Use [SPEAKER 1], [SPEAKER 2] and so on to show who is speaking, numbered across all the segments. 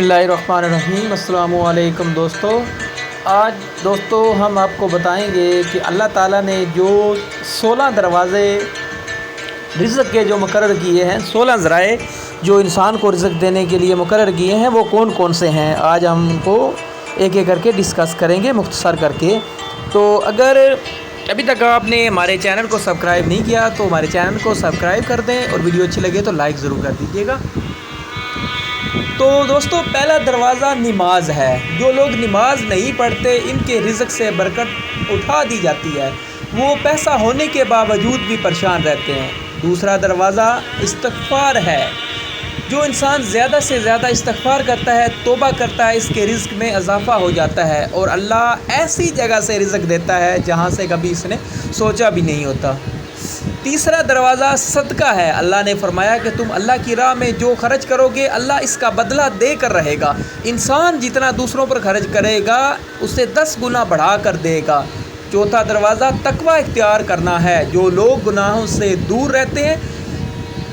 [SPEAKER 1] बिस्मिल्लाहिर्रहमानिर्रहीम। अस्सलामु अलैकुम दोस्तों। आज दोस्तों हम आपको बताएंगे कि अल्लाह ताला ने जो 16 दरवाज़े रिज़्क़ के जो मुकर्रर किए हैं, 16 ज़राए जो इंसान को रिज़्क़ देने के लिए मुकर्रर किए हैं, वो कौन कौन से हैं, आज हम उनको एक एक करके डिस्कस करेंगे मुख्तसर करके। तो अगर अभी तक आपने हमारे चैनल को सब्सक्राइब नहीं किया तो हमारे चैनल को सब्सक्राइब कर दें और वीडियो अच्छी लगे तो लाइक ज़रूर कर दीजिएगा। तो दोस्तों, पहला दरवाज़ा नमाज है। जो लोग नमाज नहीं पढ़ते, इनके रिज़्क़ से बरकत उठा दी जाती है, वो पैसा होने के बावजूद भी परेशान रहते हैं। दूसरा दरवाज़ा इस्तिग़फ़ार है। जो इंसान ज़्यादा से ज़्यादा इस्तिग़फ़ार करता है, तौबा करता है, इसके रिज़्क़ में इजाफ़ा हो जाता है और अल्लाह ऐसी जगह से रिज़्क़ देता है जहाँ से कभी इसने सोचा भी नहीं होता। तीसरा दरवाज़ा सदका है। अल्लाह ने फरमाया कि तुम अल्लाह की राह में जो खर्च करोगे, अल्लाह इसका बदला दे कर रहेगा। इंसान जितना दूसरों पर खर्च करेगा, उसे 10 गुना बढ़ा कर देगा। चौथा दरवाज़ा तकवा इख्तियार करना है। जो लोग गुनाहों से दूर रहते हैं,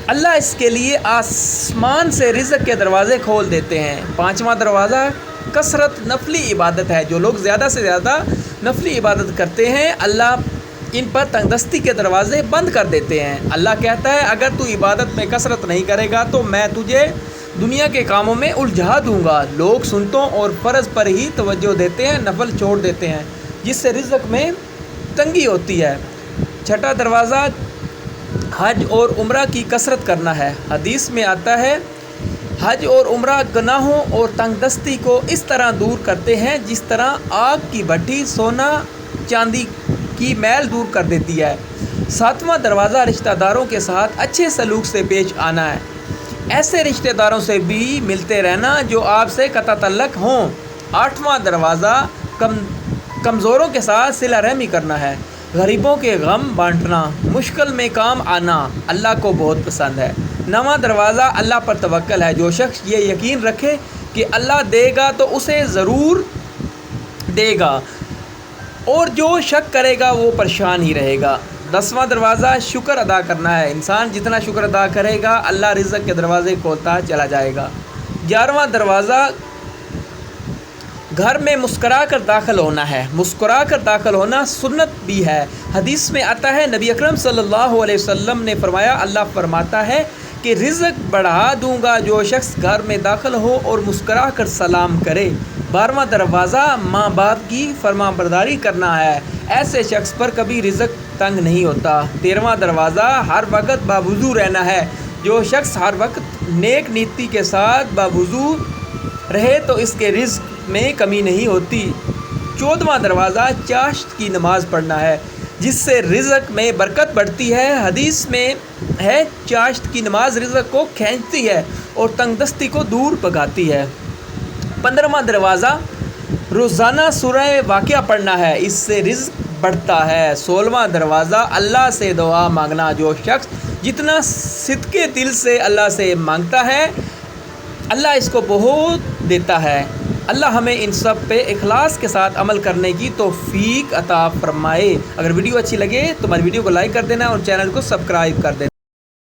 [SPEAKER 1] अल्लाह इसके लिए आसमान से रिज़्क़ के दरवाज़े खोल देते हैं। पाँचवा दरवाज़ा कसरत नफली इबादत है। जो लोग ज़्यादा से ज़्यादा नफली इबादत करते हैं, अल्लाह इन पर तंगदस्ती के दरवाज़े बंद कर देते हैं। अल्लाह कहता है, अगर तू इबादत में कसरत नहीं करेगा तो मैं तुझे दुनिया के कामों में उलझा दूंगा। लोग सुन्नतों और फ़र्ज़ पर ही तवज्जो देते हैं, नफल छोड़ देते हैं, जिससे रिज़्क़ में तंगी होती है। छठा दरवाज़ा हज और उम्रा की कसरत करना है। हदीस में आता है, हज और उम्रा गुनाहों और तंगदस्ती को इस तरह दूर करते हैं जिस तरह आग की भट्टी सोना चांदी की मैल दूर कर देती है। सातवां दरवाज़ा रिश्तेदारों के साथ अच्छे सलूक से पेश आना है। ऐसे रिश्तेदारों से भी मिलते रहना जो आपसे कता तल्लक हों। आठवां दरवाज़ा कमज़ोरों के साथ सिला रहमी करना है। गरीबों के गम बांटना, मुश्किल में काम आना अल्लाह को बहुत पसंद है। नवां दरवाज़ा अल्लाह पर तवक्कल है। जो शख्स ये यकीन रखे कि अल्लाह देगा तो उसे ज़रूर देगा और जो शक करेगा वो परेशान ही रहेगा। 10वां दरवाज़ा शुक्र अदा करना है। इंसान जितना शुक्र अदा करेगा, अल्लाह रिज़्क़ के दरवाज़े खोलता चला जाएगा। 11वां दरवाज़ा घर में मुस्कुरा कर दाखिल होना है। मुस्कुरा कर दाखिल होना सुन्नत भी है। हदीस में आता है, नबी अकरम सल्लल्लाहु अलैहि वसल्लम ने फरमाया, अल्लाह फरमाता है कि रिज़्क़ बढ़ा दूंगा जो शख्स घर में दाखिल हो और मुस्कुरा कर सलाम करे। 12वां दरवाज़ा माँ बाप की फरमाबरदारी करना है। ऐसे शख्स पर कभी रिज़्क़ तंग नहीं होता। 13वां दरवाज़ा हर वक्त बावुज़ू रहना है। जो शख्स हर वक्त नेक नीति के साथ बावुज़ू रहे तो इसके रिज़्क़ में कमी नहीं होती। 14वां दरवाज़ा चाश्त की नमाज़ पढ़ना है, जिससे रिज़्क़ में बरकत बढ़ती है। हदीस में है, चाश्त की नमाज रिज़्क़ को खींचती है और तंगदस्ती को दूर भगाती है। 15वां दरवाज़ा रोज़ाना सूरह वाक़िया पढ़ना है, इससे रिज़्क़ बढ़ता है। 16वां दरवाज़ा अल्लाह से दुआ मांगना। जो शख्स जितना सिद्के दिल से अल्लाह से मांगता है, अल्लाह इसको बहुत देता है। अल्लाह हमें इन सब पे इखलास के साथ अमल करने की तौफ़ीक अता फ़रमाए। अगर वीडियो अच्छी लगे तो हमारी वीडियो को लाइक कर देना और चैनल को सब्सक्राइब कर देना।